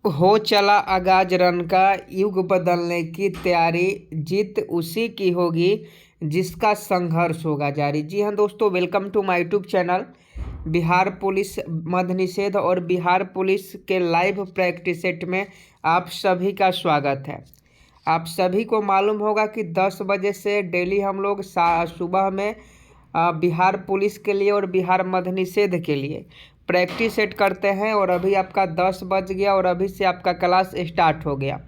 हो चला आगाज रन का, युग बदलने की तैयारी, जीत उसी की होगी जिसका संघर्ष होगा जारी। जी हाँ दोस्तों, welcome to my YouTube channel. Bihar police मद्य निषेध और बिहार पुलिस के लाइव प्रैक्टिस सेट में आप सभी का स्वागत है। आप सभी को मालूम होगा कि 10 बजे से डेली हम लोग सुबह में बिहार पुलिस के लिए और बिहार मद्य निषेध के लिए प्रैक्टिस सेट करते हैं। और अभी आपका 10 बज गया और अभी से आपका क्लास स्टार्ट हो गया।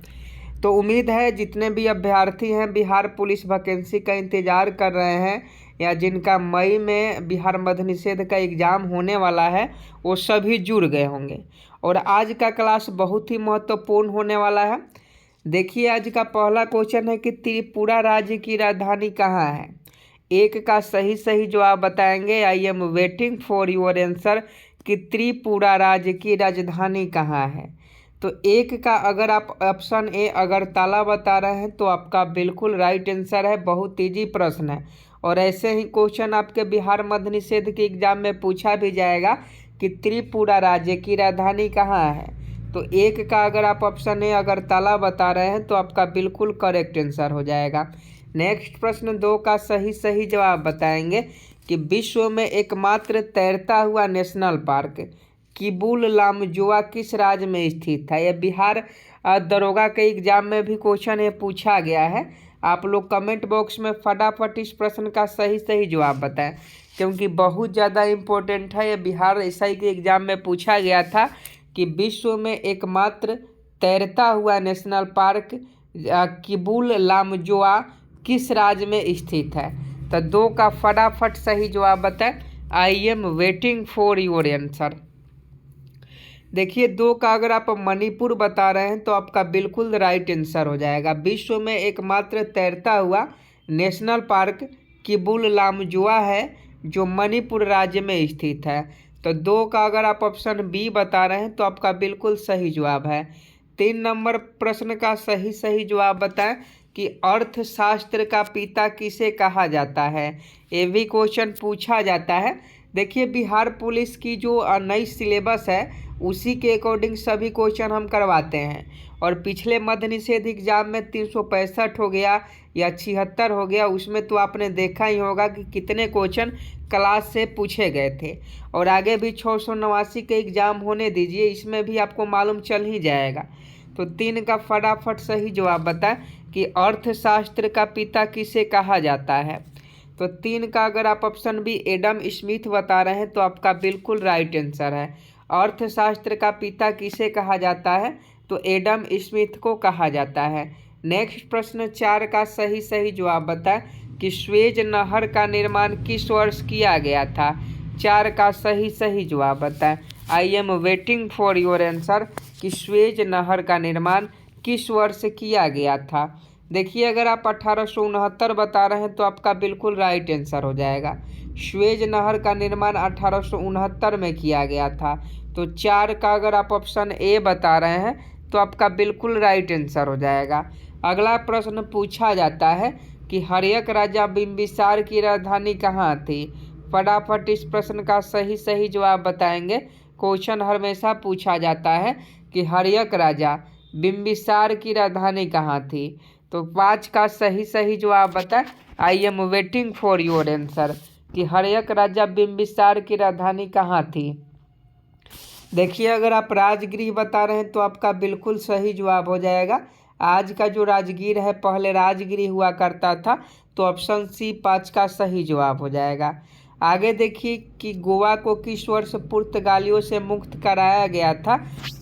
तो उम्मीद है जितने भी अभ्यर्थी हैं बिहार पुलिस वैकेंसी का इंतज़ार कर रहे हैं या जिनका मई में बिहार मद्य निषेध का एग्ज़ाम होने वाला है, वो सभी जुड़ गए होंगे। और आज का क्लास बहुत ही महत्वपूर्ण होने वाला है। देखिए, आज का पहला क्वेश्चन है कि त्रिपुरा राज्य की राजधानी कहाँ है। एक का सही सही जवाब बताएंगे। I am waiting for your answer कि त्रिपुरा राज्य की राजधानी कहाँ है। तो एक का अगर आप ऑप्शन ए अगरतला बता रहे हैं तो आपका बिल्कुल राइट आंसर है। बहुत ईजी प्रश्न है और ऐसे ही क्वेश्चन आपके बिहार मद्य निषेध के एग्जाम में पूछा भी जाएगा कि त्रिपुरा राज्य की राजधानी कहाँ है। तो एक का अगर आप ऑप्शन ए अगरतला बता रहे हैं तो आपका बिल्कुल करेक्ट आंसर हो जाएगा। नेक्स्ट प्रश्न 2 का सही सही जवाब बताएंगे कि विश्व में एकमात्र तैरता हुआ नेशनल पार्क किबुल लामजुआ किस राज्य में स्थित है। यह बिहार दरोगा के एग्जाम में भी क्वेश्चन ये पूछा गया है। आप लोग कमेंट बॉक्स में फटाफट इस प्रश्न का सही सही जवाब बताएं, क्योंकि बहुत ज़्यादा इम्पोर्टेंट है। यह बिहार एसआई के एग्जाम में पूछा गया था कि विश्व में एकमात्र तैरता हुआ नेशनल पार्क किबुल लामजुआ किस राज्य में स्थित है। तो 2 का फटाफट सही जवाब बताएं। I am waiting for your answer. देखिए, 2 का अगर आप मणिपुर बता रहे हैं तो आपका बिल्कुल राइट आंसर हो जाएगा। विश्व में एकमात्र तैरता हुआ नेशनल पार्क किबुल लामजुआ है जो मणिपुर राज्य में स्थित है। तो 2 का अगर आप ऑप्शन बी बता रहे हैं तो आपका बिल्कुल सही जवाब है। 3 नंबर प्रश्न का सही सही जवाब बताएं कि अर्थशास्त्र का पिता किसे कहा जाता है। ये भी क्वेश्चन पूछा जाता है। देखिए, बिहार पुलिस की जो नई सिलेबस है उसी के अकॉर्डिंग सभी क्वेश्चन हम करवाते हैं। और पिछले मद्य निषेध एग्जाम में 365 हो गया या 76 हो गया, उसमें तो आपने देखा ही होगा कि कितने क्वेश्चन क्लास से पूछे गए थे। और आगे भी 689 के एग्ज़ाम होने दीजिए, इसमें भी आपको मालूम चल ही जाएगा। तो 3 का फटाफट सही जवाब बताएं कि अर्थशास्त्र का पिता किसे कहा जाता है। तो 3 का अगर आप ऑप्शन बी एडम स्मिथ बता रहे हैं तो आपका बिल्कुल राइट आंसर है। अर्थशास्त्र का पिता किसे कहा जाता है, तो एडम स्मिथ को कहा जाता है। नेक्स्ट प्रश्न 4 का सही सही जवाब बताएं कि स्वेज नहर का निर्माण किस वर्ष किया गया था। 4 का सही सही जवाब बताएं। I am waiting for your answer कि स्वेज नहर का निर्माण किस वर्ष किया गया था। देखिए, अगर आप 1869 बता रहे हैं तो आपका बिल्कुल राइट आंसर हो जाएगा। स्वेज नहर का निर्माण 1869 में किया गया था। तो 4 का अगर आप ऑप्शन ए बता रहे हैं तो आपका बिल्कुल राइट आंसर हो जाएगा। अगला प्रश्न पूछा जाता है कि हर्यक राजा बिंबिसार की राजधानी कहाँ थी। फटाफट इस प्रश्न का सही सही जवाब बताएंगे। क्वेश्चन हमेशा पूछा जाता है कि हर्यक राजा बिंबिसार की राजधानी कहाँ थी। तो 5 का सही सही जवाब बताएं। I am waiting for your answer कि हर्यक राजा बिंबिसार की राजधानी कहाँ थी। देखिए, अगर आप राजगृह बता रहे हैं तो आपका बिल्कुल सही जवाब हो जाएगा। आज का जो राजगीर है पहले राजगृह हुआ करता था। तो ऑप्शन सी 5 का सही जवाब हो जाएगा। आगे देखिए कि गोवा को किस वर्ष पुर्तगालियों से मुक्त कराया गया था।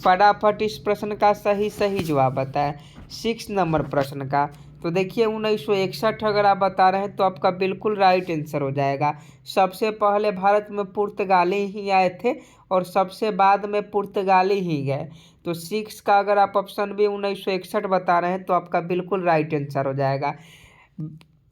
फटाफट इस प्रश्न का सही सही जवाब बताएं। 6 नंबर प्रश्न का तो देखिए 1961 अगर आप बता रहे हैं तो आपका बिल्कुल राइट आंसर हो जाएगा। सबसे पहले भारत में पुर्तगाली ही आए थे और सबसे बाद में पुर्तगाली ही गए। तो 6 का अगर आप ऑप्शन बी 1961 बता रहे हैं तो आपका बिल्कुल राइट आंसर हो जाएगा।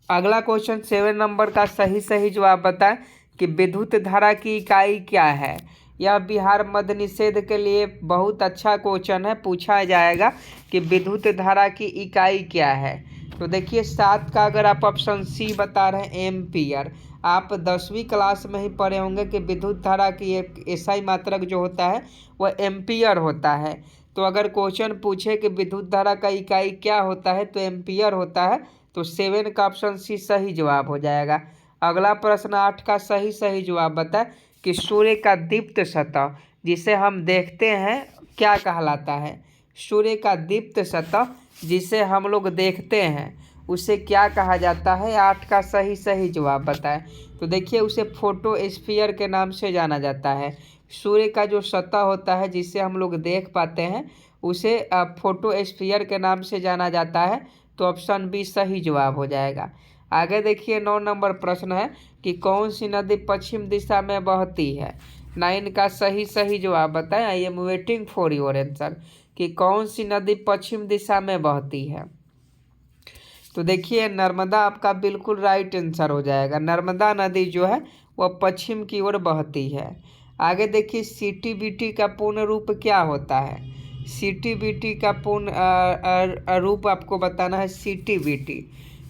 अगला क्वेश्चन 7 नंबर का सही सही जवाब बताएं कि विद्युत धारा की इकाई क्या है। यह बिहार मद्य निषेध के लिए बहुत अच्छा क्वेश्चन है, पूछा जाएगा कि विद्युत धारा की इकाई क्या है। तो देखिए, 7 का अगर आप ऑप्शन सी बता रहे हैं एम्पियर। आप 10वीं क्लास में ही पढ़े होंगे कि विद्युत धारा की एक एसआई मात्रक जो होता है वह एम्पियर होता है। तो अगर क्वेश्चन पूछे कि विद्युत धारा का इकाई क्या होता है तो एम्पियर होता है, तो 7 का ऑप्शन सी सही जवाब हो जाएगा। अगला प्रश्न 8 का सही जवाब बताए कि सूर्य का दीप्त सतह जिसे हम देखते हैं क्या कहलाता है। सूर्य का दीप्त सतह जिसे हम लोग देखते हैं उसे क्या कहा जाता है। 8 का सही जवाब बताएं। तो देखिए उसे फोटोस्फीयर के नाम से जाना जाता है। सूर्य का जो सतह होता है जिसे हम लोग देख पाते हैं उसे फोटोस्फीयर के नाम से जाना जाता है। तो ऑप्शन बी सही जवाब हो जाएगा। आगे देखिए 9 नंबर प्रश्न है कि कौन सी नदी पश्चिम दिशा में बहती है। 9 का सही जवाब बताएं। I am waiting for your answer कि कौन सी नदी पश्चिम दिशा में बहती है। तो देखिए नर्मदा आपका बिल्कुल राइट आंसर हो जाएगा। नर्मदा नदी जो है वह पश्चिम की ओर बहती है। आगे देखिए सीटीबीटी का पूर्ण रूप क्या होता है। सीटीबीटी का पूर्ण रूप आपको बताना है सीटीबीटी।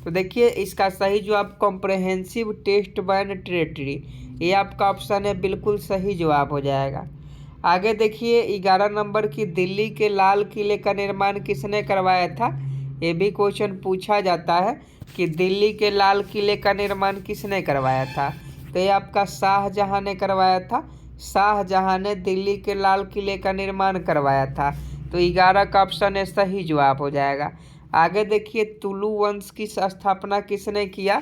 तो देखिए इसका सही जवाब कॉम्प्रहेंसिव टेस्ट बैन टेरिटरी, ये आपका ऑप्शन है, बिल्कुल सही जवाब हो जाएगा। आगे देखिए 11 नंबर की दिल्ली के लाल किले का निर्माण किसने करवाया था। ये भी क्वेश्चन पूछा जाता है कि दिल्ली के लाल किले का निर्माण किसने करवाया था। तो ये आपका शाहजहां ने करवाया था। शाहजहां ने दिल्ली के लाल किले का निर्माण करवाया था। तो 11 का ऑप्शन है सही जवाब हो जाएगा। आगे देखिए तुलु वंश की स्थापना किसने किया।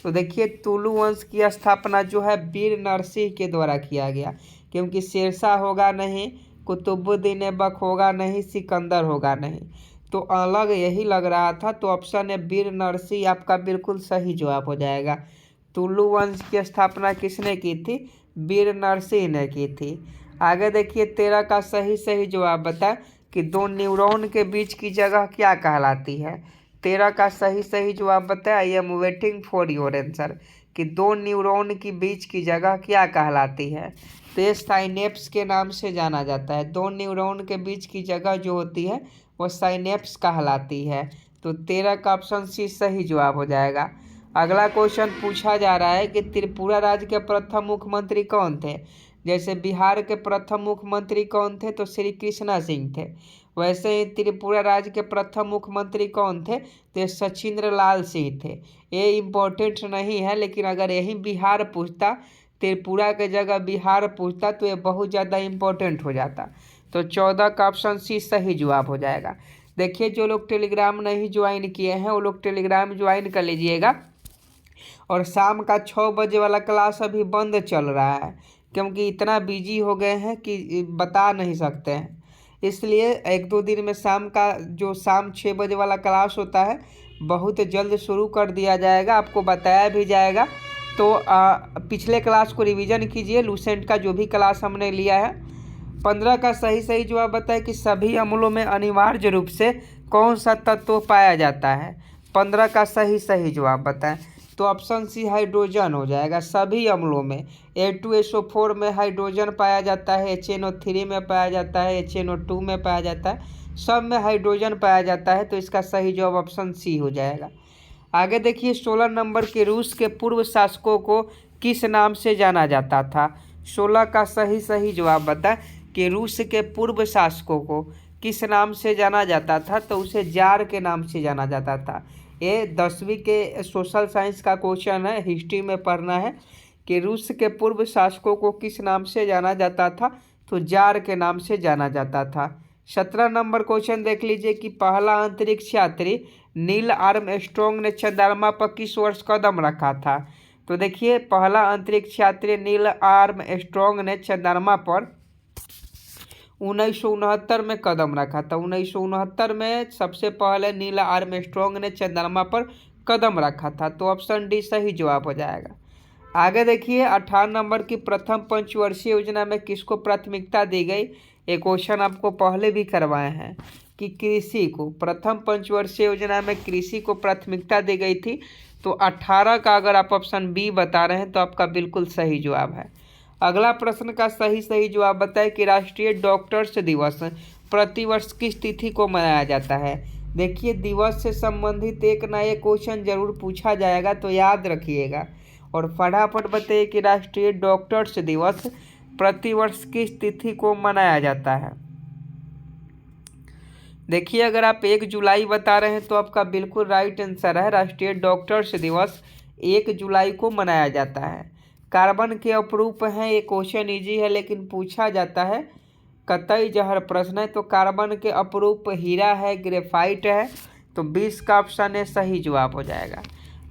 तो देखिए तुलु वंश की स्थापना जो है वीर नरसिंह के द्वारा किया गया, क्योंकि शेरशाह होगा नहीं, कुतुबुद्दीन ऐबक होगा नहीं, सिकंदर होगा नहीं, तो अलग यही लग रहा था। तो ऑप्शन है वीर नरसिंह आपका बिल्कुल सही जवाब हो जाएगा। तुलु वंश की स्थापना किसने की थी। वीर नरसिंह ने की थी। आगे देखिए 13 का सही जवाब बताएं कि दो न्यूरॉन के बीच की जगह क्या कहलाती है। 13 का सही जवाब बताएं। I am waiting for your answer कि दो न्यूरॉन की बीच की जगह क्या कहलाती है। तो ये साइनेप्स के नाम से जाना जाता है। दो न्यूरॉन के बीच की जगह जो होती है वो साइनेप्स कहलाती है। तो 13 का ऑप्शन सी सही जवाब हो जाएगा। अगला क्वेश्चन पूछा जा रहा है कि त्रिपुरा राज्य के प्रथम मुख्यमंत्री कौन थे। जैसे बिहार के प्रथम मुख्यमंत्री कौन थे तो श्री कृष्णा सिंह थे, वैसे ही त्रिपुरा राज्य के प्रथम मुख्यमंत्री कौन थे तो सचिंद्र लाल सिंह थे। ये इम्पोर्टेंट नहीं है, लेकिन अगर यही बिहार पूछता, त्रिपुरा के जगह बिहार पूछता तो ये बहुत ज़्यादा इम्पोर्टेंट हो जाता। तो 14 का ऑप्शन सी सही जवाब हो जाएगा। देखिए जो लोग टेलीग्राम नहीं ज्वाइन किए हैं वो लोग टेलीग्राम ज्वाइन कर लीजिएगा। और शाम का 6 बजे वाला क्लास अभी बंद चल रहा है, क्योंकि इतना बिजी हो गए हैं कि बता नहीं सकते हैं। इसलिए 1-2 दिन में शाम 6 बजे वाला क्लास होता है बहुत जल्द शुरू कर दिया जाएगा, आपको बताया भी जाएगा। तो पिछले क्लास को रिवीजन कीजिए, लूसेंट का जो भी क्लास हमने लिया है। 15 का सही जवाब बताएं कि सभी अम्लों में अनिवार्य रूप से कौन सा तत्व पाया जाता है। 15 का सही जवाब बताएं। तो ऑप्शन सी हाइड्रोजन हो जाएगा। सभी अम्लों में H2SO4 में हाइड्रोजन पाया जाता है, HNO3 में पाया जाता है, HNO2 में पाया जाता है, सब में हाइड्रोजन पाया जाता है। तो इसका सही जवाब ऑप्शन सी हो जाएगा। आगे देखिए 16 नंबर के रूस के पूर्व शासकों को किस नाम से जाना जाता था। 16 का सही जवाब बताएं कि रूस के पूर्व शासकों को किस नाम से जाना जाता था। तो उसे जार के नाम से जाना जाता था। ये 10वीं के सोशल साइंस का क्वेश्चन है, हिस्ट्री में पढ़ना है कि रूस के पूर्व शासकों को किस नाम से जाना जाता था। तो जार के नाम से जाना जाता था। 17 नंबर क्वेश्चन देख लीजिए कि पहला अंतरिक्ष यात्री नील आर्मस्ट्रॉन्ग ने चंद्रमा पर किस वर्ष कदम रखा था। तो देखिए पहला अंतरिक्ष यात्री नील आर्मस्ट्रॉन्ग ने चंद्रमा पर 1969 में कदम रखा था। 1969 में सबसे पहले नील आर्मस्ट्रॉन्ग ने चंद्रमा पर कदम रखा था। तो ऑप्शन डी सही जवाब हो जाएगा। आगे देखिए 18 नंबर की प्रथम पंचवर्षीय योजना में किसको प्राथमिकता दी गई। एक क्वेश्चन आपको पहले भी करवाए हैं कि कृषि को, प्रथम पंचवर्षीय योजना में कृषि को प्राथमिकता दी गई थी। तो 18 का अगर आप ऑप्शन बी बता रहे हैं तो आपका बिल्कुल सही जवाब है। अगला प्रश्न का सही जवाब बताएं कि राष्ट्रीय डॉक्टर्स दिवस प्रतिवर्ष किस तिथि को मनाया जाता है। देखिए दिवस से संबंधित एक ना एक क्वेश्चन जरूर पूछा जाएगा, तो याद रखिएगा और फटाफट बताइए कि राष्ट्रीय डॉक्टर्स दिवस प्रतिवर्ष किस तिथि को मनाया जाता है। देखिए अगर आप 1 जुलाई बता रहे हैं तो आपका बिल्कुल राइट आंसर है। राष्ट्रीय डॉक्टर्स दिवस 1 जुलाई को मनाया जाता है। कार्बन के अपरूप हैं, ये क्वेश्चन इजी है लेकिन पूछा जाता है, कतई जहर प्रश्न है। तो कार्बन के अपरूप हीरा है, ग्रेफाइट है। तो 20 का ऑप्शन है सही जवाब हो जाएगा।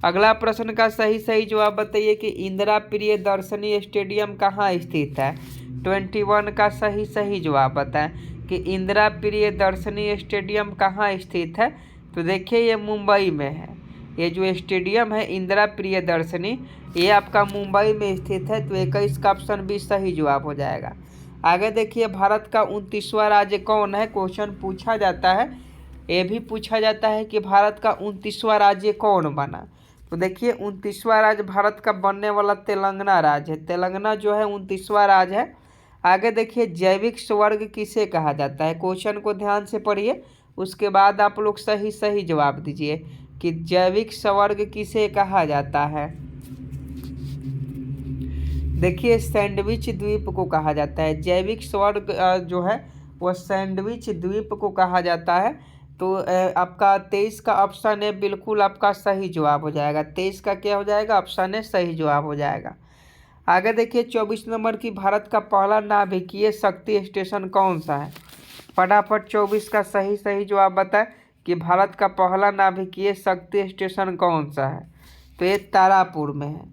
अगला प्रश्न का सही जवाब बताइए कि इंदिरा प्रियदर्शनी स्टेडियम कहाँ स्थित है। 21 का सही जवाब बताएं कि इंदिरा प्रियदर्शनी स्टेडियम कहाँ स्थित है। तो देखिए ये मुंबई में है। ये जो स्टेडियम है इंदिरा प्रियदर्शनी, ये आपका मुंबई में स्थित है। तो 21 का ऑप्शन भी सही जवाब हो जाएगा। आगे देखिए भारत का 29वां राज्य कौन है, क्वेश्चन पूछा जाता है। ये भी पूछा जाता है कि भारत का 29वां राज्य कौन बना। तो देखिए 29वां राज्य भारत का बनने वाला तेलंगाना राज्य है। तेलंगाना जो है 29वां राज्य है। आगे देखिए जैविक स्वर्ग किसे कहा जाता है। क्वेश्चन को ध्यान से पढ़िए, उसके बाद आप लोग सही जवाब दीजिए कि जैविक स्वर्ग किसे कहा जाता है। देखिए सैंडविच द्वीप को कहा जाता है। जैविक स्वर्ग जो है वह सैंडविच द्वीप को कहा जाता है। तो आपका 23 का ऑप्शन है बिल्कुल आपका सही जवाब हो जाएगा। 23 का क्या हो जाएगा, ऑप्शन है सही जवाब हो जाएगा। आगे देखिए 24 नंबर की भारत का पहला नाभिकीय शक्ति स्टेशन कौन सा है। फटाफट 24 का सही जवाब बताएं कि भारत का पहला नाभिकीय शक्ति स्टेशन कौन सा है। तो ये तारापुर में है।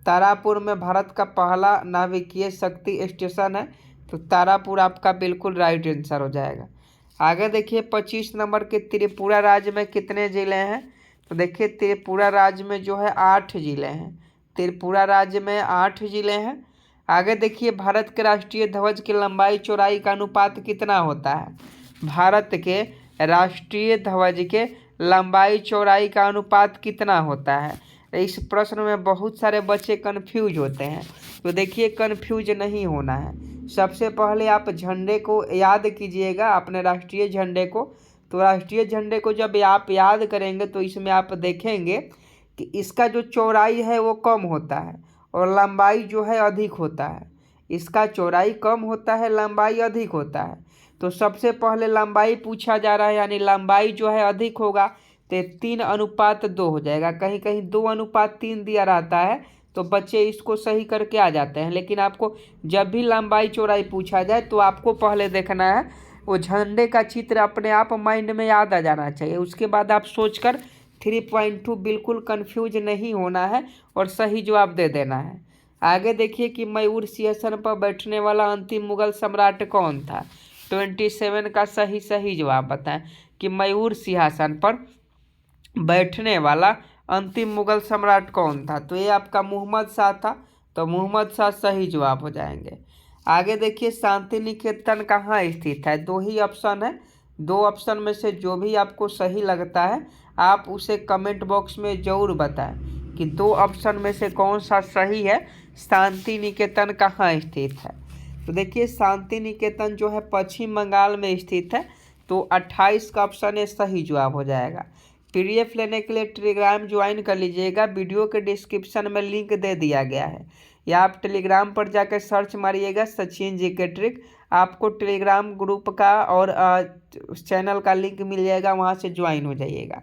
तारापुर में भारत का पहला नाभिकीय शक्ति स्टेशन है। तो तारापुर आपका बिल्कुल राइट आंसर हो जाएगा। आगे देखिए 25 नंबर के त्रिपुरा राज्य में कितने जिले हैं। तो देखिए त्रिपुरा राज्य में जो है 8 जिले हैं। त्रिपुरा राज्य में 8 जिले हैं। आगे देखिए भारत के राष्ट्रीय ध्वज की लंबाई चौड़ाई का अनुपात कितना होता है। भारत के राष्ट्रीय ध्वज के लंबाई चौड़ाई का अनुपात कितना होता है। इस प्रश्न में बहुत सारे बच्चे कन्फ्यूज होते हैं। तो देखिए कन्फ्यूज नहीं होना है। सबसे पहले आप झंडे को याद कीजिएगा, अपने राष्ट्रीय झंडे को। तो राष्ट्रीय झंडे को जब आप याद करेंगे तो इसमें आप देखेंगे कि इसका जो चौड़ाई है वो कम होता है और लंबाई जो है अधिक होता है। इसका चौड़ाई कम होता है, लंबाई अधिक होता है। तो सबसे पहले लंबाई पूछा जा रहा है, यानी लंबाई जो है अधिक होगा तो 3:2 हो जाएगा। कहीं कहीं 2:3 दिया रहता है तो बच्चे इसको सही करके आ जाते हैं। लेकिन आपको जब भी लंबाई चौड़ाई पूछा जाए तो आपको पहले देखना है, वो झंडे का चित्र अपने आप माइंड में याद आ जाना चाहिए। उसके बाद आप सोचकर 3.2 बिल्कुल कंफ्यूज नहीं होना है और सही जवाब दे देना है। आगे देखिए कि मयूर सिंहासन पर बैठने वाला अंतिम मुगल सम्राट कौन था। 27 का सही जवाब बताएं कि मयूर सिंहासन पर बैठने वाला अंतिम मुगल सम्राट कौन था। तो ये आपका मोहम्मद शाह था। तो मोहम्मद शाह सही जवाब हो जाएंगे। आगे देखिए शांति निकेतन कहाँ स्थित है। 2 ही ऑप्शन है, 2 ऑप्शन में से जो भी आपको सही लगता है आप उसे कमेंट बॉक्स में ज़रूर बताएं कि 2 ऑप्शन में से कौन सा सही है। शांति निकेतन कहाँ स्थित है। तो देखिए शांति निकेतन जो है पश्चिम बंगाल में स्थित है। तो 28 का ऑप्शन है सही जवाब हो जाएगा। पीडीएफ लेने के लिए टेलीग्राम ज्वाइन कर लीजिएगा। वीडियो के डिस्क्रिप्शन में लिंक दे दिया गया है, या आप टेलीग्राम पर जाकर सर्च मारिएगा सचिन जी के ट्रिक। आपको टेलीग्राम ग्रुप का और चैनल का लिंक मिल जाएगा, वहां से ज्वाइन हो जाइएगा।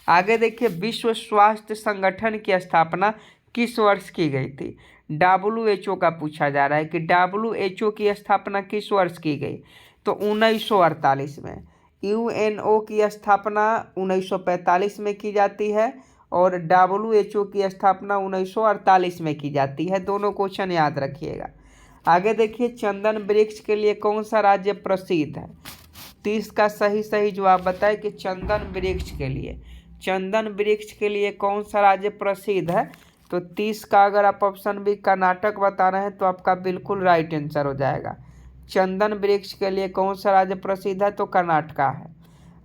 आगे देखिए विश्व स्वास्थ्य संगठन की स्थापना किस वर्ष की गई थी। WHO का पूछा जा रहा है कि WHO की स्थापना किस वर्ष की गई। तो 1948 में। UNO की स्थापना 1945 में की जाती है और WHO की स्थापना 1948 में की जाती है। दोनों क्वेश्चन याद रखिएगा। आगे देखिए चंदन वृक्ष के लिए कौन सा राज्य प्रसिद्ध है। 30 का सही जवाब बताएं कि चंदन वृक्ष के लिए कौन सा राज्य प्रसिद्ध है। तो 30 का अगर आप ऑप्शन भी कर्नाटक बता रहे हैं तो आपका बिल्कुल राइट आंसर हो जाएगा। चंदन वृक्ष के लिए कौन सा राज्य प्रसिद्ध है। तो कर्नाटक है।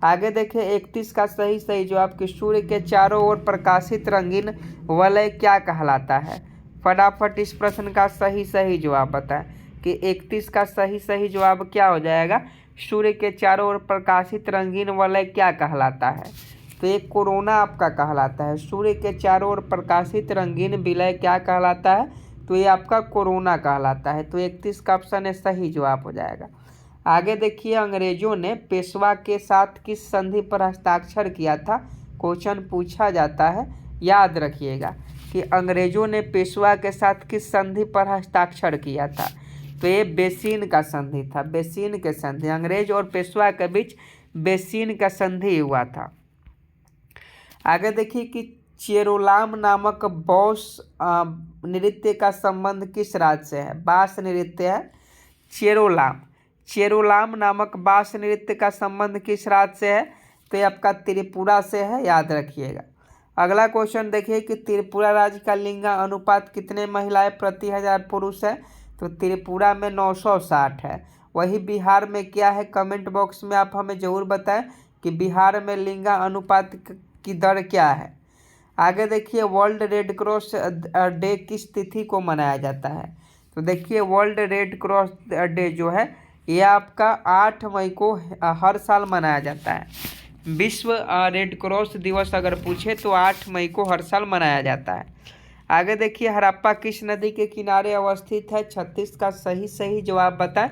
आगे देखिए 31 का सही जवाब कि सूर्य के चारों ओर प्रकाशित रंगीन वलय क्या कहलाता है। फटाफट इस प्रश्न का सही जवाब बताएं कि 31 का सही जवाब क्या हो जाएगा। सूर्य के चारों ओर प्रकाशित रंगीन वलय क्या कहलाता है। तो ये कोरोना आपका कहलाता है। सूर्य के चारों ओर प्रकाशित रंगीन विलय क्या कहलाता है। तो ये आपका कोरोना कहलाता है। तो 31 का ऑप्शन है सही जवाब हो जाएगा। आगे देखिए, अंग्रेजों ने पेशवा के साथ किस संधि पर हस्ताक्षर किया था? क्वेश्चन पूछा जाता है, याद रखिएगा कि अंग्रेजों ने पेशवा के साथ किस संधि पर हस्ताक्षर किया था। तो ये बेसिन का संधि था, बेसिन के संधि, अंग्रेज और पेशवा के बीच बेसिन का संधि हुआ था। आगे देखिए कि चेरोलाम नामक बॉस नृत्य का संबंध किस राज्य से है? बास नृत्य है चेरोलाम। चेरोलाम नामक बास नृत्य का संबंध किस राज्य से है? तो ये आपका त्रिपुरा से है, याद रखिएगा। अगला क्वेश्चन देखिए कि त्रिपुरा राज्य का लिंगा अनुपात कितने महिलाएं प्रति 1000 पुरुष है? तो त्रिपुरा में 960 है। वही बिहार में क्या है? कमेंट बॉक्स में आप हमें ज़रूर बताएं कि बिहार में लिंगा अनुपात की दर क्या है। आगे देखिए, वर्ल्ड रेड क्रॉस डे किस तिथि को मनाया जाता है? तो देखिए, वर्ल्ड रेड क्रॉस डे जो है ये आपका 8 मई को हर साल मनाया जाता है। विश्व रेड क्रॉस दिवस अगर पूछे तो 8 मई को हर साल मनाया जाता है। आगे देखिए, हड़प्पा किस नदी के किनारे अवस्थित है? 36 का सही जवाब बताएं।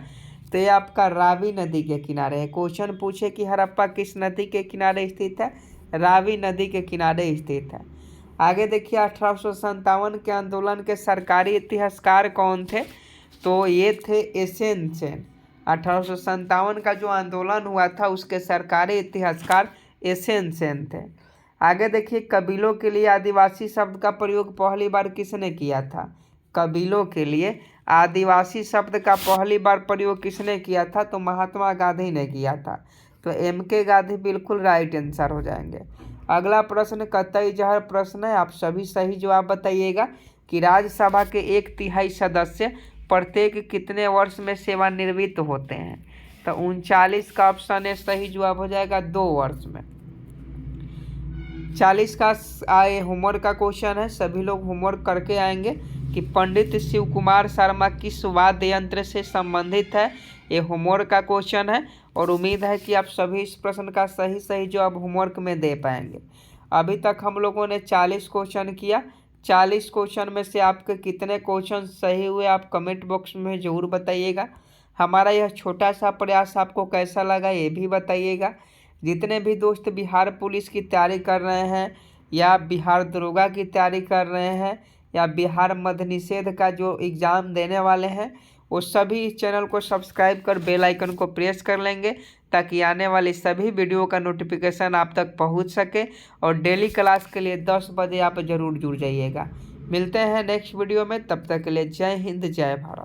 तो ये आपका रावी नदी के किनारे है। क्वेश्चन पूछे कि हड़प्पा किस नदी के किनारे स्थित है? रावी नदी के किनारे स्थित है। आगे देखिए, 1857 के आंदोलन के सरकारी इतिहासकार कौन थे? तो ये थे एसएन सेन। 1857 का जो आंदोलन हुआ था उसके सरकारी इतिहासकार एसएन सेन थे। आगे देखिए, कबीलों के लिए आदिवासी शब्द का प्रयोग पहली बार किसने किया था? कबीलों के लिए आदिवासी शब्द का पहली बार प्रयोग किसने किया था? तो महात्मा गांधी ने किया था। तो एम.के. गांधी बिल्कुल राइट आंसर हो जाएंगे। अगला प्रश्न कतई जहर प्रश्न है, आप सभी सही जवाब बताइएगा कि राज्यसभा के 1/3 सदस्य प्रत्येक कितने वर्ष में सेवानिवृत्त होते हैं? तो 39 का ऑप्शन है सही जवाब हो जाएगा 2 वर्ष में। 40 का आए होमवर्क का क्वेश्चन है, सभी लोग होमवर्क करके आएंगे कि पंडित शिव कुमार शर्मा किस वाद्य यंत्र से संबंधित है। ये होमवर्क का क्वेश्चन है और उम्मीद है कि आप सभी इस प्रश्न का सही जवाब होमवर्क में दे पाएंगे। अभी तक हम लोगों ने 40 क्वेश्चन किया। 40 क्वेश्चन में से आपके कितने क्वेश्चन सही हुए आप कमेंट बॉक्स में ज़रूर बताइएगा। हमारा यह छोटा सा प्रयास आपको कैसा लगा ये भी बताइएगा। जितने भी दोस्त बिहार पुलिस की तैयारी कर रहे हैं या बिहार दरोगा की तैयारी कर रहे हैं या बिहार मद्य निषेध का जो एग्ज़ाम देने वाले हैं, वो सभी इस चैनल को सब्सक्राइब कर बेल आइकन को प्रेस कर लेंगे ताकि आने वाली सभी वीडियो का नोटिफिकेशन आप तक पहुंच सके। और डेली क्लास के लिए 10 बजे आप ज़रूर जुड़ जाइएगा। मिलते हैं नेक्स्ट वीडियो में, तब तक के लिए जय हिंद जय भारत।